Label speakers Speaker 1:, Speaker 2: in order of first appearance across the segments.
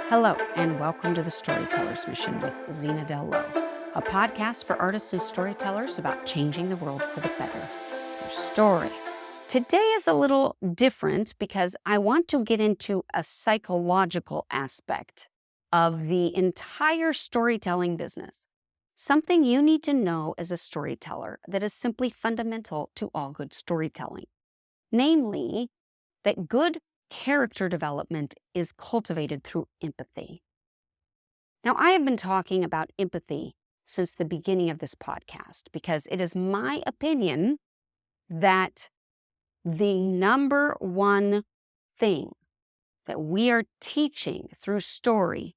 Speaker 1: Hello, and welcome to the Storyteller's Mission with Zena Del Lo, a podcast for artists and storytellers about changing the world for the better through story. Today is a little different because I want to get into a psychological aspect of the entire storytelling business. Something you need to know as a storyteller that is simply fundamental to all good storytelling. Namely, that good character development is cultivated through empathy. Now, I have been talking about empathy since the beginning of this podcast because it is my opinion that the number one thing that we are teaching through story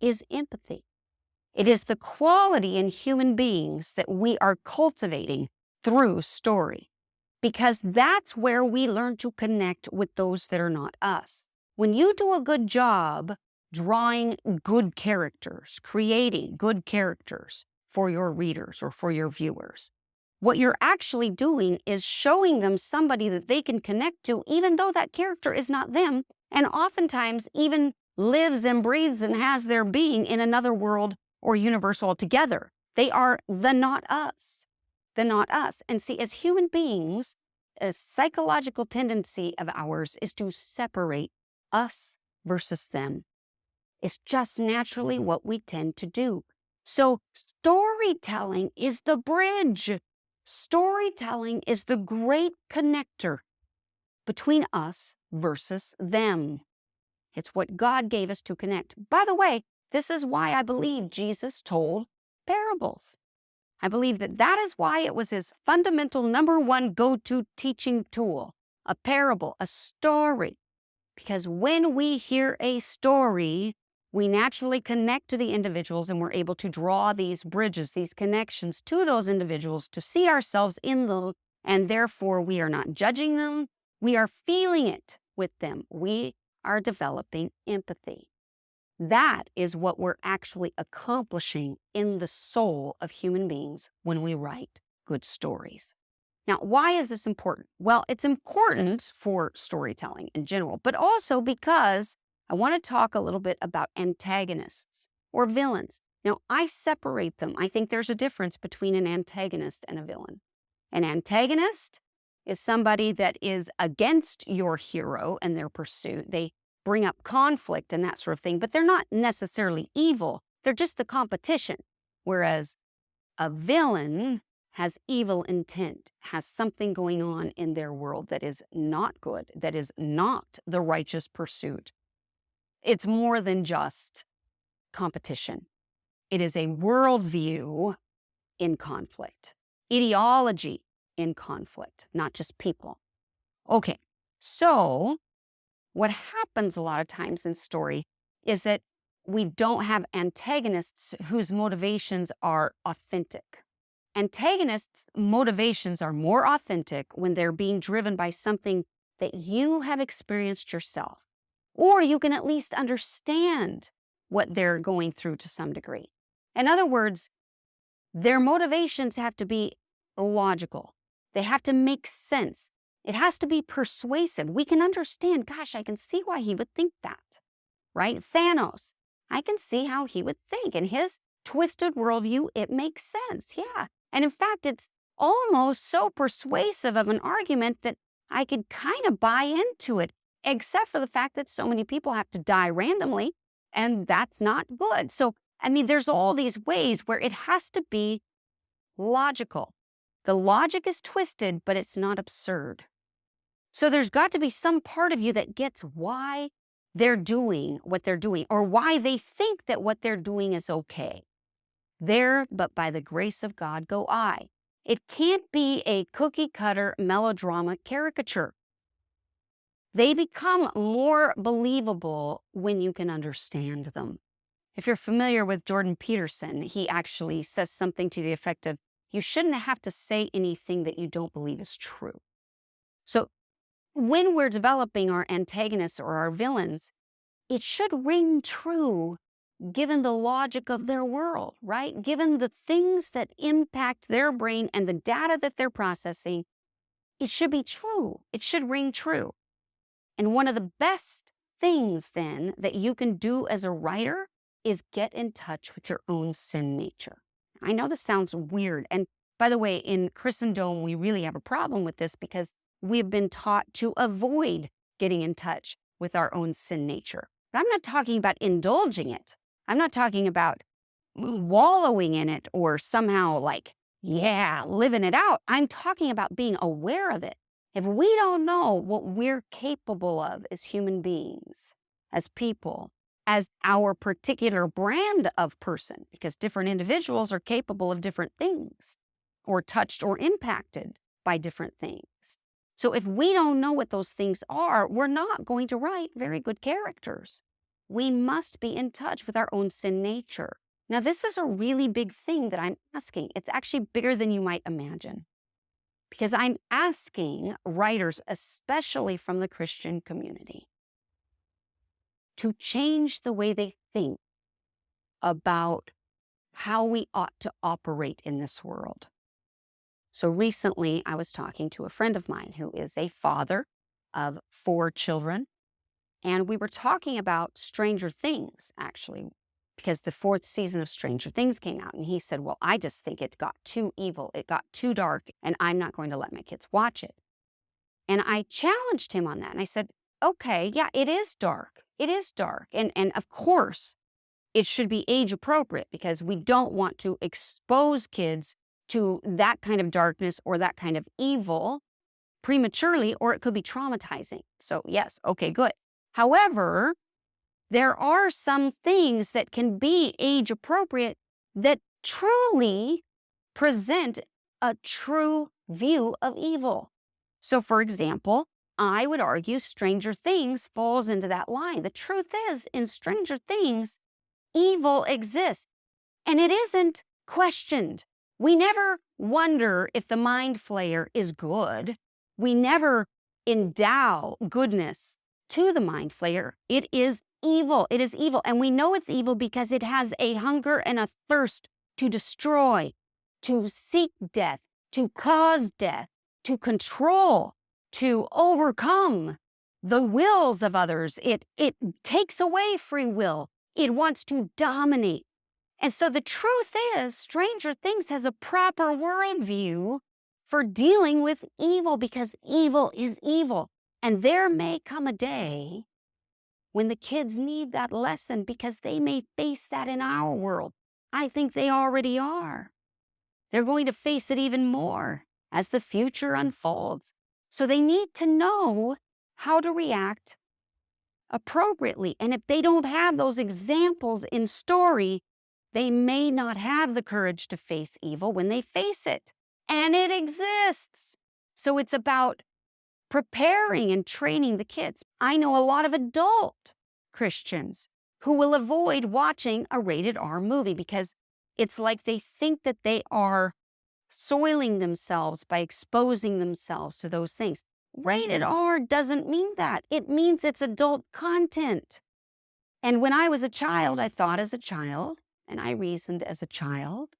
Speaker 1: is empathy. It is the quality in human beings that we are cultivating through story, because that's where we learn to connect with those that are not us. When you do a good job drawing good characters, creating good characters for your readers or for your viewers, what you're actually doing is showing them somebody that they can connect to, even though that character is not them, and oftentimes even lives and breathes and has their being in another world or universe altogether. They are the not us. The not us. And see, as human beings, a psychological tendency of ours is to separate us versus them. It's just naturally what we tend to do. So storytelling is the bridge. Storytelling is the great connector between us versus them. It's what God gave us to connect. By the way, this is why I believe Jesus told parables. I believe that is why it was his fundamental number one go-to teaching tool, a parable, a story. Because when we hear a story, we naturally connect to the individuals and we're able to draw these bridges, these connections to those individuals to see ourselves in them, and therefore we are not judging them. We are feeling it with them. We are developing empathy. That is what we're actually accomplishing in the soul of human beings when we write good stories. Now, why is this important? Well, it's important for storytelling in general, but also because I want to talk a little bit about antagonists or villains. Now, I separate them. I think there's a difference between an antagonist and a villain. An antagonist is somebody that is against your hero and their pursuit. They bring up conflict and that sort of thing, but they're not necessarily evil. They're just the competition. Whereas a villain has evil intent, has something going on in their world that is not good, that is not the righteous pursuit. It's more than just competition. It is a worldview in conflict, ideology in conflict, not just people. Okay, so what happens a lot of times in story is that we don't have antagonists whose motivations are authentic. Antagonists' motivations are more authentic when they're being driven by something that you have experienced yourself, or you can at least understand what they're going through to some degree. In other words, their motivations have to be logical. They have to make sense. It has to be persuasive. We can understand, gosh, I can see why he would think that, right? Thanos, I can see how he would think. In his twisted worldview, it makes sense, yeah. And in fact, it's almost so persuasive of an argument that I could kind of buy into it, except for the fact that so many people have to die randomly, and that's not good. So, I mean, there's all these ways where it has to be logical. The logic is twisted, but it's not absurd. So there's got to be some part of you that gets why they're doing what they're doing, or why they think that what they're doing is okay. There, but by the grace of God go I. It can't be a cookie-cutter melodrama caricature. They become more believable when you can understand them. If you're familiar with Jordan Peterson, he actually says something to the effect of, you shouldn't have to say anything that you don't believe is true. So when we're developing our antagonists or our villains, it should ring true given the logic of their world, right? Given the things that impact their brain and the data that they're processing, it should be true. It should ring true. And one of the best things then that you can do as a writer is get in touch with your own sin nature. I know this sounds weird. And by the way, in Christendom, we really have a problem with this because we've been taught to avoid getting in touch with our own sin nature. But I'm not talking about indulging it. I'm not talking about wallowing in it or somehow living it out. I'm talking about being aware of it. If we don't know what we're capable of as human beings, as people, as our particular brand of person, because different individuals are capable of different things or touched or impacted by different things. So if we don't know what those things are, we're not going to write very good characters. We must be in touch with our own sin nature. Now, this is a really big thing that I'm asking. It's actually bigger than you might imagine, because I'm asking writers, especially from the Christian community, to change the way they think about how we ought to operate in this world. So recently, I was talking to a friend of mine who is a father of 4 children, and we were talking about Stranger Things, actually, because the 4th season of Stranger Things came out, and he said, well, I just think it got too evil, it got too dark, and I'm not going to let my kids watch it. And I challenged him on that, and I said, okay, yeah, it is dark. It is dark. And of course, it should be age appropriate because we don't want to expose kids to that kind of darkness or that kind of evil prematurely, or it could be traumatizing. So yes, okay, good. However, there are some things that can be age appropriate that truly present a true view of evil. So for example, I would argue Stranger Things falls into that line. The truth is, in Stranger Things, evil exists, and it isn't questioned. We never wonder if the mind flayer is good. We never endow goodness to the mind flayer. It is evil. It is evil, and we know it's evil because it has a hunger and a thirst to destroy, to seek death, to cause death, to control, to overcome the wills of others. It takes away free will. It wants to dominate. And so the truth is, Stranger Things has a proper worldview for dealing with evil because evil is evil. And there may come a day when the kids need that lesson because they may face that in our world. I think they already are. They're going to face it even more as the future unfolds. So they need to know how to react appropriately. And if they don't have those examples in story, they may not have the courage to face evil when they face it. And it exists. So it's about preparing and training the kids. I know a lot of adult Christians who will avoid watching a rated R movie because it's like they think that they are soiling themselves by exposing themselves to those things. Rated R doesn't mean that. It means it's adult content. And when I was a child, I thought as a child, and I reasoned as a child.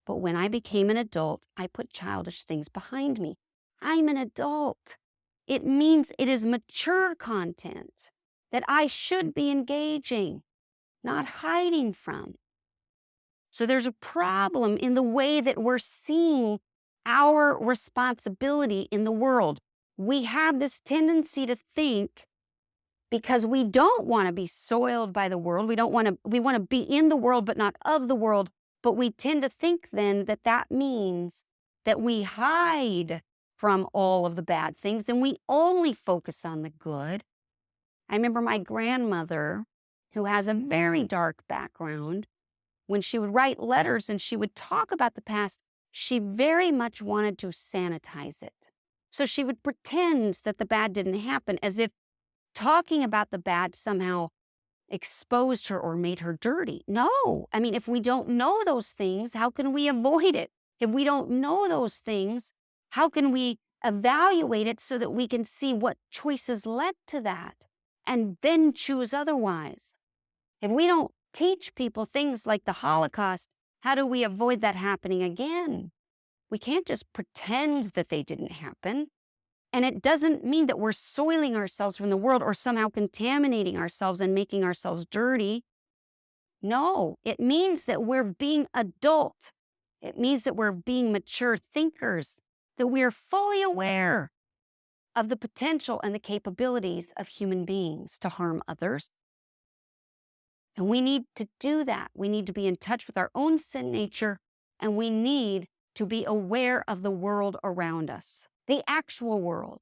Speaker 1: But when I became an adult, I put childish things behind me. I'm an adult. It means it is mature content that I should be engaging, not hiding from. So there's a problem in the way that we're seeing our responsibility in the world. We have this tendency to think, because we don't want to be soiled by the world, we want to be in the world but not of the world, but we tend to think then that that means that we hide from all of the bad things and we only focus on the good. I remember my grandmother, who has a very dark background, when she would write letters and she would talk about the past, she very much wanted to sanitize it. So she would pretend that the bad didn't happen, as if talking about the bad somehow exposed her or made her dirty. No, I mean, if we don't know those things, how can we avoid it? If we don't know those things, how can we evaluate it so that we can see what choices led to that and then choose otherwise? If we don't teach people things like the Holocaust, how do we avoid that happening again? We can't just pretend that they didn't happen. And it doesn't mean that we're soiling ourselves from the world or somehow contaminating ourselves and making ourselves dirty. No, it means that we're being adult. It means that we're being mature thinkers, that we're fully aware of the potential and the capabilities of human beings to harm others. And we need to do that. We need to be in touch with our own sin nature, and we need to be aware of the world around us, the actual world,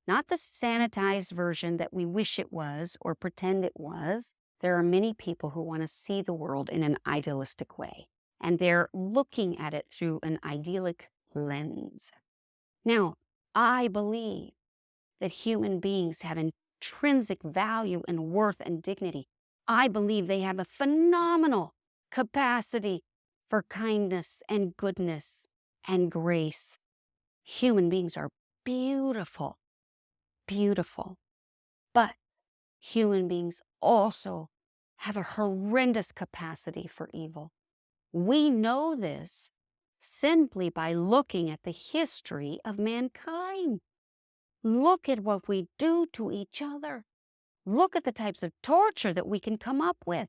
Speaker 1: not the sanitized version that we wish it was or pretend it was. There are many people who want to see the world in an idealistic way, and they're looking at it through an idyllic lens. Now, I believe that human beings have intrinsic value and worth and dignity. I believe they have a phenomenal capacity for kindness and goodness and grace. Human beings are beautiful, beautiful. But human beings also have a horrendous capacity for evil. We know this simply by looking at the history of mankind. Look at what we do to each other. Look at the types of torture that we can come up with.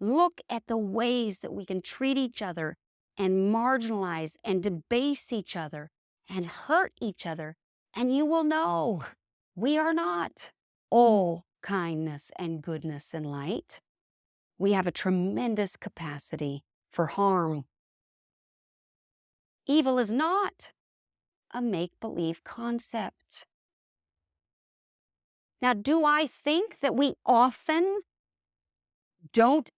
Speaker 1: Look at the ways that we can treat each other and marginalize and debase each other and hurt each other. And you will know we are not all kindness and goodness and light. We have a tremendous capacity for harm. Evil is not a make-believe concept. Now, do I think that we often don't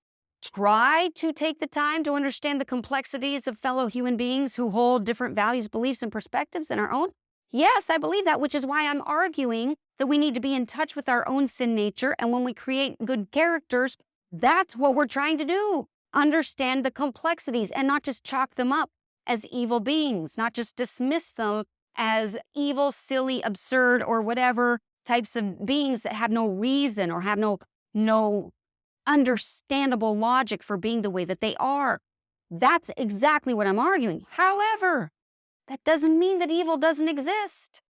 Speaker 1: try to take the time to understand the complexities of fellow human beings who hold different values, beliefs, and perspectives than our own? Yes, I believe that, which is why I'm arguing that we need to be in touch with our own sin nature. And when we create good characters, that's what we're trying to do. Understand the complexities and not just chalk them up as evil beings, not just dismiss them as evil, silly, absurd, or whatever types of beings that have no reason or have no understandable logic for being the way that they are. That's exactly what I'm arguing. However, that doesn't mean that evil doesn't exist.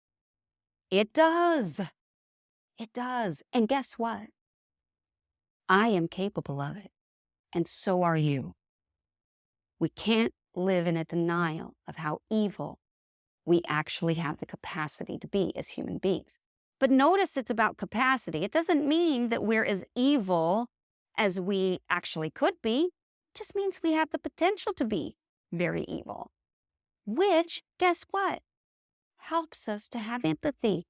Speaker 1: It does. It does. And guess what? I am capable of it. And so are you. We can't live in a denial of how evil we actually have the capacity to be as human beings. But notice it's about capacity. It doesn't mean that we're as evil as we actually could be. It just means we have the potential to be very evil. Which, guess what? Helps us to have empathy.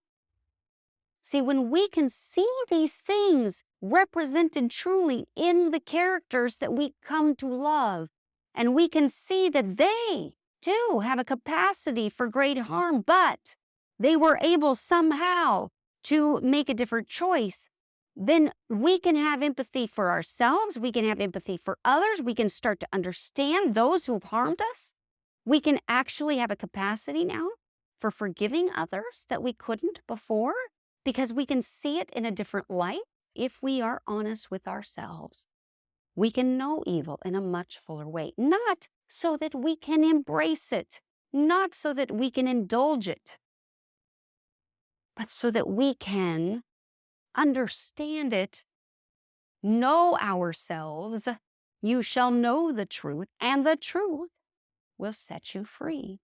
Speaker 1: See, when we can see these things represented truly in the characters that we come to love, and we can see that they, too, have a capacity for great harm, but they were able somehow to make a different choice, then we can have empathy for ourselves, we can have empathy for others, we can start to understand those who've harmed us. We can actually have a capacity now for forgiving others that we couldn't before, because we can see it in a different light. If we are honest with ourselves, we can know evil in a much fuller way, not so that we can embrace it, not so that we can indulge it, but so that we can understand it, know ourselves. You shall know the truth, and the truth will set you free.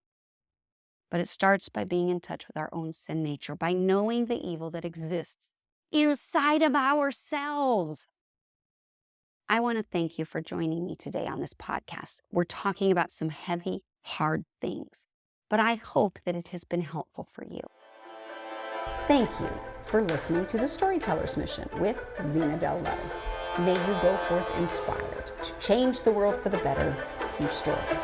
Speaker 1: But it starts by being in touch with our own sin nature, by knowing the evil that exists inside of ourselves. I want to thank you for joining me today on this podcast. We're talking about some heavy, hard things, but I hope that it has been helpful for you. Thank you for listening to The Storyteller's Mission with Zena Del Lowe. May you go forth inspired to change the world for the better through story.